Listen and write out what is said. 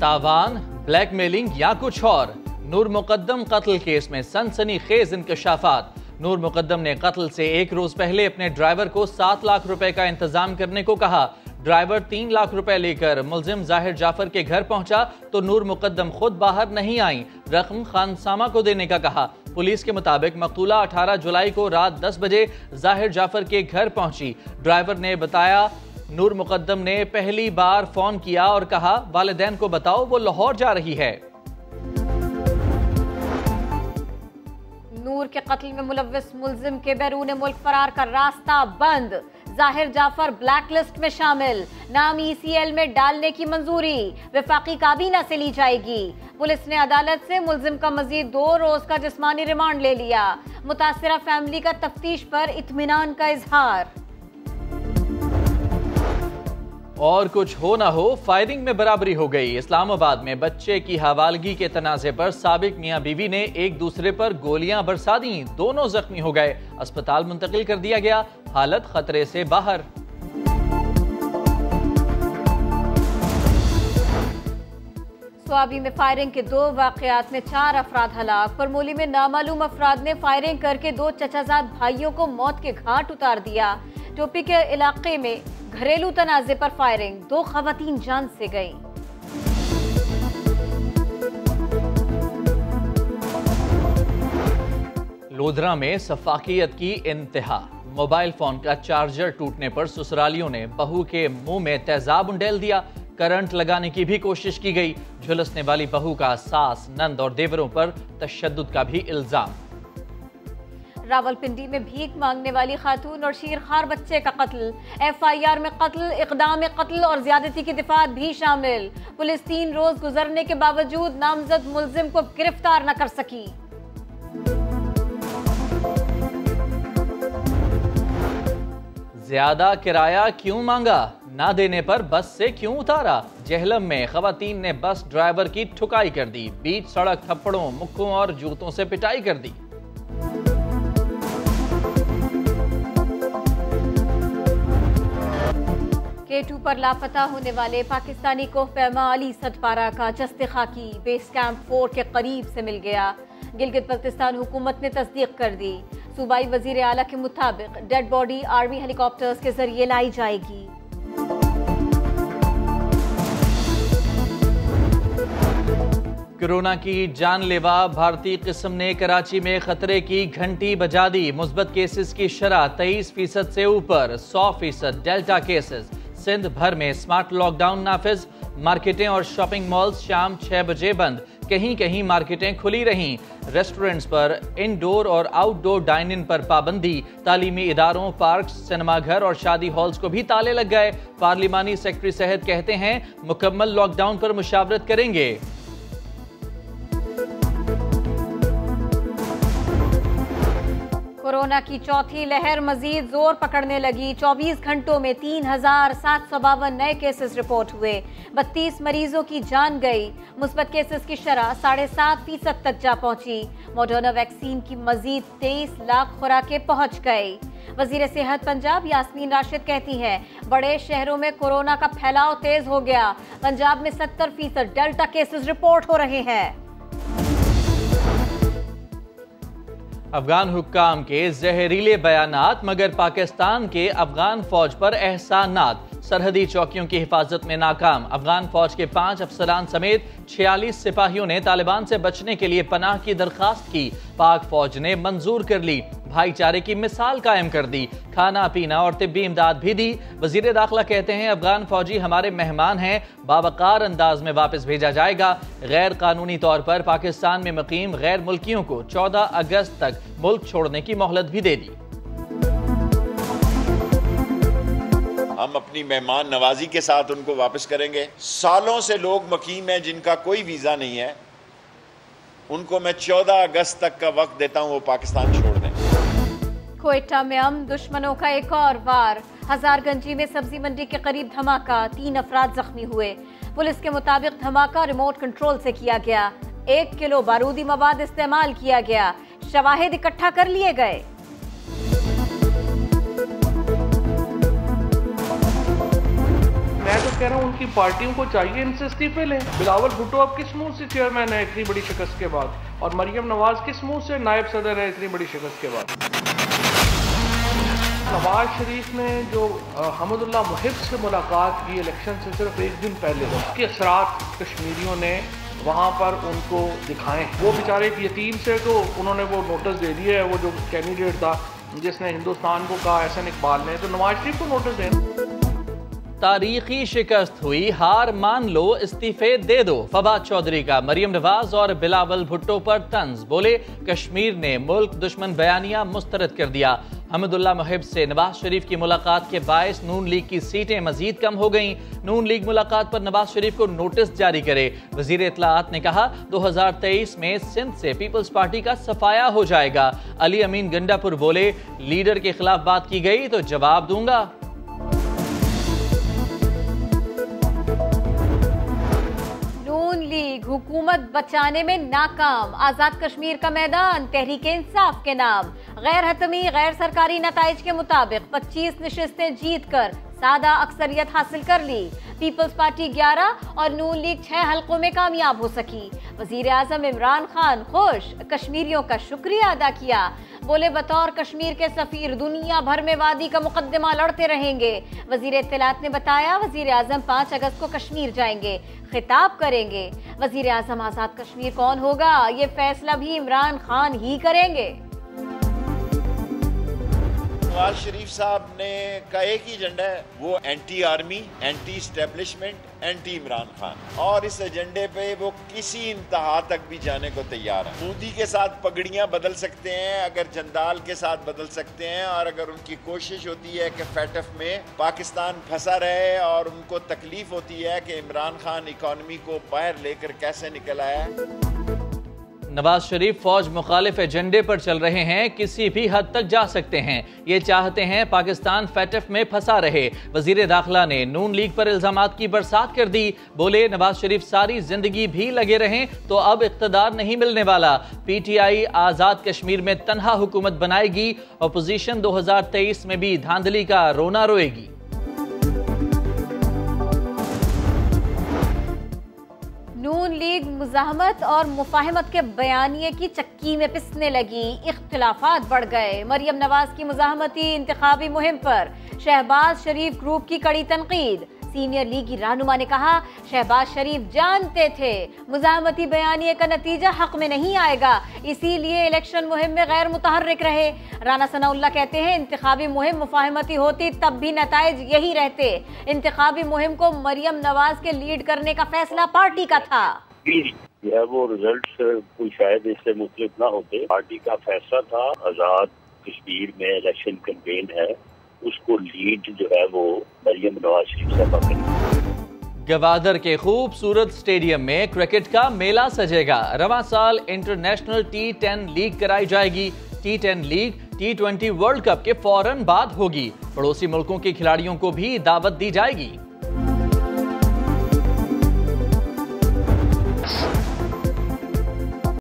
तावान, blackmailing या कुछ और। नूर मुकद्दम कत्ल केस में सनसनीखेज इंकशाफात। नूर मुकद्दम ने कत्ल से एक रोज पहले अपने ड्राइवर को 7 लाख रुपए का इंतजाम करने को कहा। ड्राइवर 3 लाख रुपए लेकर मुलजिम जाहिर जाफर के घर पहुंचा तो नूर मुकद्दम खुद बाहर नहीं आई, रकम खानसामा को देने का कहा। पुलिस के मुताबिक मकतूला 18 जुलाई को रात 10 बजे जाहिर जाफर के घर पहुंची। ड्राइवर ने बताया नूर मुकद्दम ने पहली बार फोन किया और कहा वालिदैन को बताओ वो लाहौर जा रही है। नूर के कत्ल में मुलव्विस मुलजिम के बैरून मुल्क फरार का रास्ता बंद। जाहिर जाफर ब्लैकलिस्ट में शामिल, नाम ECL में डालने की मंजूरी वफाकी काबीना से ली जाएगी। पुलिस ने अदालत से मुलजिम का मजीद 2 रोज का जिस्मानी रिमांड ले लिया। मुतासिरा फैमिली का तफ्तीश पर इत्मीनान का इजहार। और कुछ हो ना हो, फायरिंग में बराबरी हो गई। इस्लामाबाद में बच्चे की हवालगी के तनाजे पर साबिक मियां बीवी ने एक दूसरे पर गोलियां बरसा दी। दोनों जख्मी हो गए, अस्पताल मुंतकिल कर दिया गया, हालत खतरे से बाहर। स्वाबी में फायरिंग के 2 वाकयात में 4 अफराद हलाक। परमोली में नामालूम अफराद ने फायरिंग करके 2 चचाजाद भाइयों को मौत के घाट उतार दिया। टोपी के इलाके में घरेलू तनाजे पर फायरिंग, 2 खवातीन जान से गईं। लोधरा में सफाकियत की इंतहा। मोबाइल फोन का चार्जर टूटने पर ससुरालियों ने बहू के मुंह में तेजाब उंडेल दिया। करंट लगाने की भी कोशिश की गई। झुलसने वाली बहू का सास, नंद और देवरों पर तशद्दुद का भी इल्जाम। रावलपिंडी में भीख मांगने वाली खातून और शीरखार बच्चे का कत्ल। FIR में कत्ल, इक़दाम कत्ल और ज्यादती की दिफात भी शामिल। पुलिस 3 रोज गुजरने के बावजूद नामजद मुलजिम को गिरफ्तार न कर सकी। ज्यादा किराया क्यों मांगा, ना देने पर बस से क्यों उतारा। जहलम में खवातीन ने बस ड्राइवर की ठुकाई कर दी। बीच सड़क थप्पड़ों, मुक्कों और जूतों से पिटाई कर दी। K2 पर लापता होने वाले पाकिस्तानी कोहपैमा अली सतपारा का जस्ते खाकी बेस कैंप 4 के करीब से मिल गया। गिलगित बल्तिस्तान हुकूमत ने तस्दीक कर दी। सूबाई वजीर आला के मुताबिक डेड बॉडी आर्मी हेलीकॉप्टर्स के जरिए लाई जाएगी। कोरोना की जानलेवा भारतीय किस्म ने कराची में खतरे की घंटी बजा दी। मुस्बत केसेस की शरह 23% से ऊपर, 100% डेल्टा केसेस। सिंध भर में स्मार्ट लॉकडाउन नाफिज। मार्केटें और शॉपिंग मॉल्स शाम 6 बजे बंद। कहीं कहीं मार्केटें खुली रहीं। रेस्टोरेंट्स पर इनडोर और आउटडोर डाइन इन पर पाबंदी। तालीमी इदारों, पार्क्स, सिनेमाघर और शादी हॉल्स को भी ताले लग गए। पार्लिमानी सेक्रेटरी सेहत कहते हैं मुकम्मल लॉकडाउन पर मुशावरत करेंगे। कोरोना की चौथी लहर मजीद जोर पकड़ने लगी। 24 घंटों में 3752 नए केसेस रिपोर्ट हुए। 32 मरीजों की जान गई। मुस्बत केसेस की शरह 7.5% तक जा पहुंची। मॉडर्ना वैक्सीन की मजीद 23 लाख खुराकें पहुंच गई। वजीर सेहत पंजाब यास्मीन राशिद कहती हैं बड़े शहरों में कोरोना का फैलाव तेज हो गया। पंजाब में 70% डेल्टा केसेस रिपोर्ट हो रहे हैं। अफगान हुक्काम के जहरीले बयानात मगर पाकिस्तान के अफगान फौज पर एहसानात। सरहदी चौकियों की हिफाजत में नाकाम। अफगान फौज के 5 अफसरान समेत 46 सिपाहियों ने तालिबान से बचने के लिए पनाह की दरखास्त की। पाक फौज ने मंजूर कर ली। भाईचारे की मिसाल कायम कर दी। खाना पीना और तिब्बी इमदाद भी दी। वजीर दाखिला कहते हैं अफगान फौजी हमारे मेहमान हैं, बावकार अंदाज में वापस भेजा जाएगा। गैर कानूनी तौर पर पाकिस्तान में मुकीम गैर मुल्कियों को 14 अगस्त तक मुल्क छोड़ने की मोहलत भी दे दी। हम अपनी मेहमान नवाजी के साथ उनको वापस करेंगे। सालों से लोग मुकीम हैं जिनका कोई वीजा नहीं है, उनको मैं 14 अगस्त तक का वक्त देता हूं, वो पाकिस्तान छोड़ दें। कोयटा में दुश्मनों का एक और वार। हजारगंजी में सब्जी मंडी के करीब धमाका, 3 अफराद जख्मी हुए। पुलिस के मुताबिक धमाका रिमोट कंट्रोल से किया गया। 1 किलो बारूदी मवाद इस्तेमाल किया गया। शवाहिद इकट्ठा कर लिए गए। मैं तो कह रहा हूँ उनकी की पार्टियों को चाहिए इनसे इस्तीफे लें। बिलावल भुट्टो अब किस मुंह से चेयरमैन है इतनी बड़ी शिकस्त के बाद, और मरियम नवाज किस मुंह से नायब सदर है इतनी बड़ी शिकस्त के बाद। नवाज शरीफ ने जो हमदुल्लाह मुहिब से मुलाकात की इलेक्शन से सिर्फ एक दिन पहले, उसके असरात कश्मीरियों ने वहाँ पर उनको दिखाएं। वो बेचारे एक यतीम से तो उन्होंने वो नोटिस दे दिया है, वो जो कैंडिडेट था जिसने हिंदुस्तान को कहा एहसन इकबाल ने, तो नवाज शरीफ को नोटिस दें। तारीखी शिकस्त हुई, हार मान लो, इस्तीफे दे दो। फवाद चौधरी का मरियम नवाज और बिलावल भुट्टो पर तंज, बोले कश्मीर ने मुल्क दुश्मन बयानिया मुस्तरद कर दिया। हमदुल्लाह मुहिब से नवाज शरीफ की मुलाकात के बायस नून लीग की सीटें मजीद कम हो गईं। नून लीग मुलाकात पर नवाज शरीफ को नोटिस जारी करे। वजीर इत्तलाआत ने कहा 2023 में सिंध से पीपल्स पार्टी का सफाया हो जाएगा। अली अमीन गंडापुर बोले लीडर के खिलाफ बात की गई तो जवाब दूंगा। लीग हुकूमत बचाने में नाकाम, आजाद कश्मीर का मैदान तहरीके इंसाफ के नाम। गैर हतमी गैर सरकारी नताइज के मुताबिक 25 नशिस्तें जीतकर सादा अक्सरियत हासिल कर ली। पीपल्स पार्टी 11 और नून लीग 6 हलकों में कामयाब हो सकी। वजीर आजम इमरान खान खुश, कश्मीरियों का शुक्रिया अदा किया। बोले बतौर कश्मीर के सफीर दुनिया भर में वादी का मुकदमा लड़ते रहेंगे। वजीर इत्तलाआत ने बताया वजीर आजम 5 अगस्त को कश्मीर जाएंगे, खिताब करेंगे। वजीर आजम आजाद कश्मीर कौन होगा ये फैसला भी इमरान खान ही करेंगे। नवाज शरीफ साहब ने का एक ही एजेंडा है, वो anti army, anti establishment, anti Imran Khan, और इस एजेंडे पे वो किसी इंतहा तक भी जाने को तैयार है। मोदी के साथ पगड़ियां बदल सकते हैं, अगर जंदाल के साथ बदल सकते हैं, और अगर उनकी कोशिश होती है कि फैटफ में पाकिस्तान फंसा रहे और उनको तकलीफ होती है कि इमरान खान इकॉनमी को बाहर लेकर कैसे निकल आया। नवाज शरीफ फौज मुखालिफ एजेंडे पर चल रहे हैं, किसी भी हद तक जा सकते हैं। ये चाहते हैं पाकिस्तान फैटफ में फंसा रहे। वजीर दाखिला ने नून लीग पर इल्जामात की बरसात कर दी। बोले नवाज शरीफ सारी जिंदगी भी लगे रहें तो अब इख्तदार नहीं मिलने वाला। पीटीआई आजाद कश्मीर में तनहा हुकूमत बनाएगी। अपोजिशन 2023 में भी धांधली का रोना रोएगी। नून लीग मुज़ाहमत और मुफाहमत के बयानिए की चक्की में पिसने लगी, इख्तिलाफात बढ़ गए। मरियम नवाज की मुज़ाहमती इंतखाबी मुहिम पर शहबाज शरीफ ग्रुप की कड़ी तनकीद। सीनियर लीगी रहनुमा ने कहा शहबाज शरीफ जानते थे मुज़ाहमती बयानिए का नतीजा हक में नहीं आएगा, इसीलिए इलेक्शन मुहिम में गैर मुतहर्रिक रहे। राना सनाउल्लाह कहते हैं इंतखाबी मुहिम मुफाहमती होती तब भी नताइज यही रहते। इंतखाबी मुहिम को मरियम नवाज के लीड करने का फैसला पार्टी का था। वो रिजल्ट कोई शायद इससे मुख्तलिफ ना होते। पार्टी का फैसला था आजाद कश्मीर में इलेक्शन कैंपेन है, उसको लीड जो है वो मरियम नवाज शरीफ साहब करेंगे। गवादर के खूबसूरत स्टेडियम में क्रिकेट का मेला सजेगा। रवां साल इंटरनेशनल T10 लीग कराई जाएगी। T10 league T20 world cup के फौरन बाद होगी। पड़ोसी मुल्कों के खिलाड़ियों को भी दावत दी जाएगी।